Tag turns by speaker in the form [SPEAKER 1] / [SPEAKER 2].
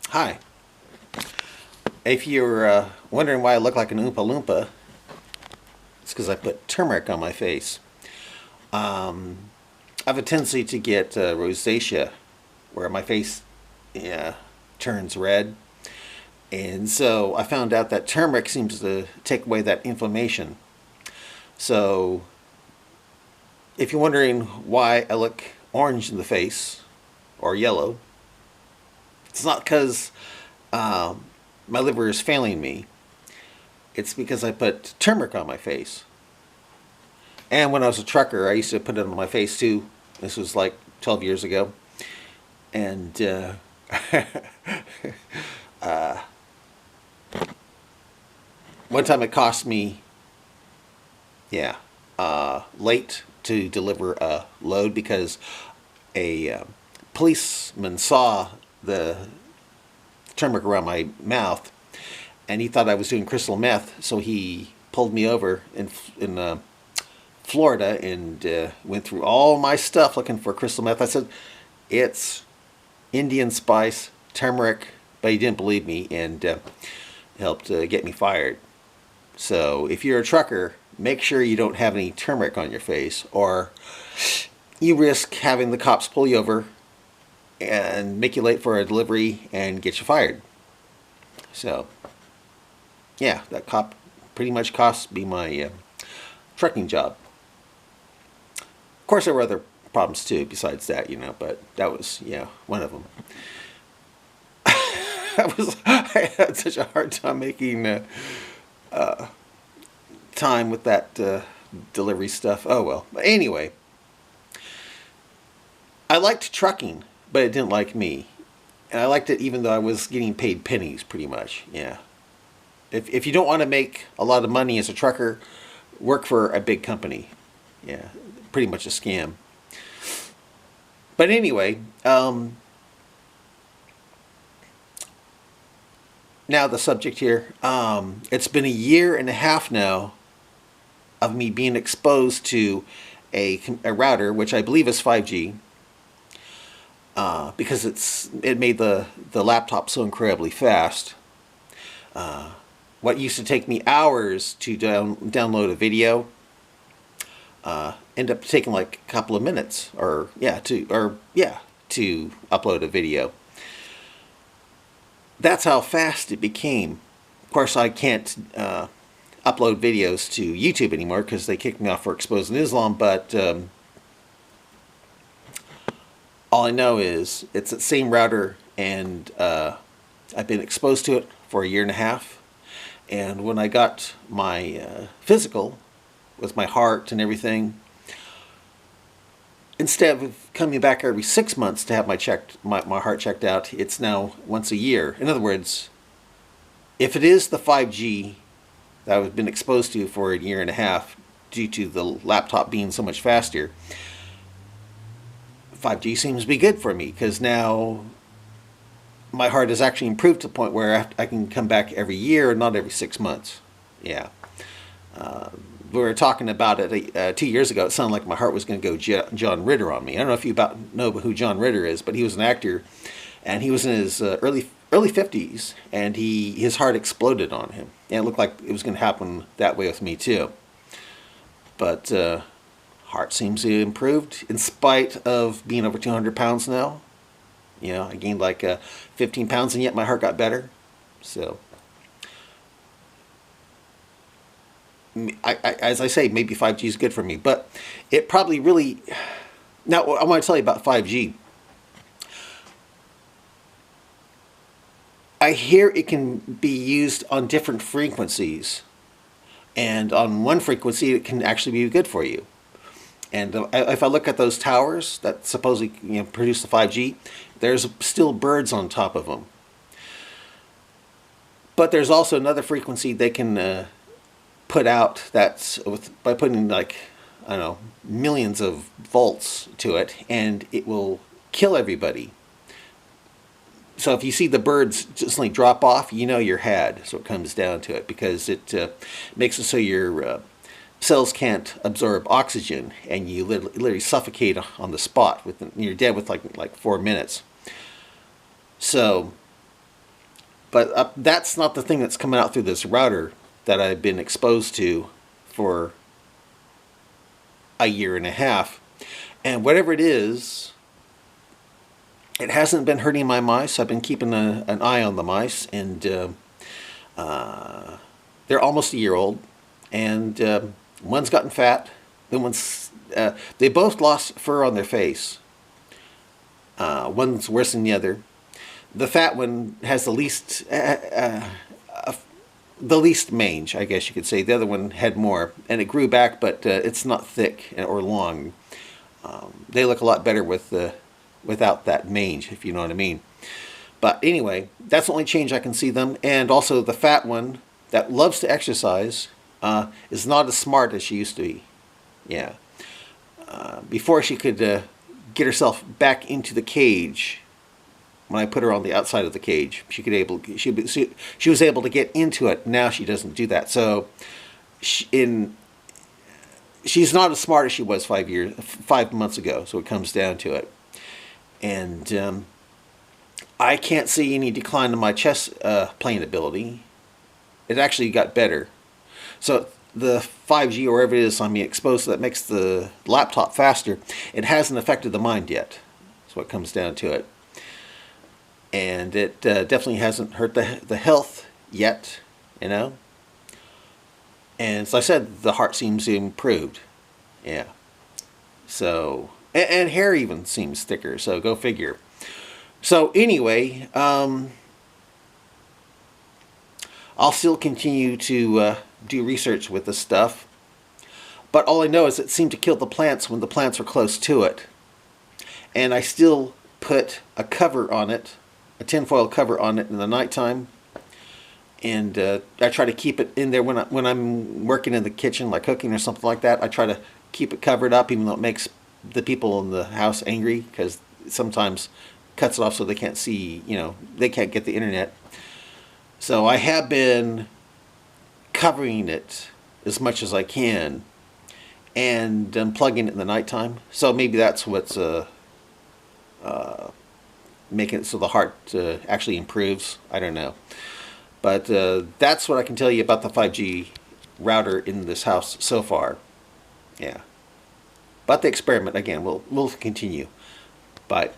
[SPEAKER 1] Hi. If you're wondering why I look like an Oompa Loompa, it's because I put turmeric on my face. I have a tendency to get rosacea, where my face yeah, turns red. And so I found out that turmeric seems to take away that inflammation. So if you're wondering why I look orange in the face or yellow, it's not because my liver is failing me. It's because I put turmeric on my face. And when I was a trucker, I used to put it on my face too. This was like 12 years ago. And one time it cost me, yeah, late to deliver a load because a policeman saw the turmeric around my mouth and he thought I was doing crystal meth. So he pulled me over in Florida and went through all my stuff looking for crystal meth. I said, it's Indian spice, turmeric, but he didn't believe me and helped get me fired. So if you're a trucker, make sure you don't have any turmeric on your face or you risk having the cops pull you over and make you late for a delivery and get you fired. So, yeah, that cop pretty much cost me my trucking job. Of course, there were other problems too besides that, but that was, yeah, one of them. I had such a hard time making time with that delivery stuff. Oh well. But anyway, I liked trucking, but it didn't like me. And I liked it even though I was getting paid pennies pretty much. Yeah. If you don't want to make a lot of money as a trucker, work for a big company. Yeah. Pretty much a scam. But anyway, now the subject here. It's been a year and a half now of me being exposed to a router, which I believe is 5G, because it made the laptop so incredibly fast. What used to take me hours to download a video end up taking like a couple of minutes, to upload a video. That's how fast it became. Of course, I can't upload videos to YouTube anymore because they kicked me off for exposing Islam. But all I know is it's the same router, and I've been exposed to it for a year and a half. And when I got my physical, with my heart and everything, instead of coming back every 6 months to have my heart checked out, it's now once a year. In other words, if it is the 5G that I've been exposed to for a year and a half due to the laptop being so much faster, 5G seems to be good for me because now my heart has actually improved to the point where I can come back every year, not every 6 months. Yeah. We were talking about it 2 years ago. It sounded like my heart was going to go John Ritter on me. I don't know if you know who John Ritter is, but he was an actor, and he was in his early 50s, and his heart exploded on him. And it looked like it was going to happen that way with me too. But heart seems to have improved in spite of being over 200 pounds now. I gained like 15 pounds, and yet my heart got better. So, as I say, maybe 5G is good for me, but it probably really. Now, I want to tell you about 5G. I hear it can be used on different frequencies, and on one frequency, it can actually be good for you. And if I look at those towers that supposedly produce the 5G, there's still birds on top of them. But there's also another frequency they can put out by putting like, I don't know, millions of volts to it, and it will kill everybody. So if you see the birds just like drop off, you're had. So it comes down to it because it makes it so your cells can't absorb oxygen, and you literally suffocate on the spot. You're dead with like 4 minutes. So But that's not the thing that's coming out through this router that I've been exposed to for a year and a half. And whatever it is, it hasn't been hurting my mice. I've been keeping an eye on the mice, and they're almost a year old. And one's gotten fat. The one's they both lost fur on their face. One's worse than the other. The fat one has the least mange, I guess you could say. The other one had more, and it grew back, but it's not thick or long. They look a lot better without that mange, if you know what I mean. But anyway, that's the only change I can see them. And also the fat one that loves to exercise is not as smart as she used to be. Yeah. Before she could get herself back into the cage, when I put her on the outside of the cage, she was able to get into it. Now she doesn't do that. So she's not as smart as she was 5 months ago. So it comes down to it. And I can't see any decline in my chess playing ability. It actually got better. So the 5G or whatever it is on me exposed, so that makes the laptop faster. It hasn't affected the mind yet. That's what comes down to it. And it definitely hasn't hurt the health yet, you know. And as I said, the heart seems improved. Yeah. So, and hair even seems thicker, so go figure. So anyway, I'll still continue to do research with this stuff. But all I know is it seemed to kill the plants when the plants were close to it. And I still put a cover on it, a tinfoil cover on it in the nighttime. And I try to keep it in there when I'm working in the kitchen, like cooking or something like that. I try to keep it covered up, even though it makes the people in the house angry, because sometimes cuts it off so they can't see, they can't get the internet. So I have been covering it as much as I can and unplugging it in the nighttime. So maybe that's what's making it so the heart actually improves. I don't know. But that's what I can tell you about the 5G router in this house so far. Yeah. But the experiment, again, we'll continue. Bye.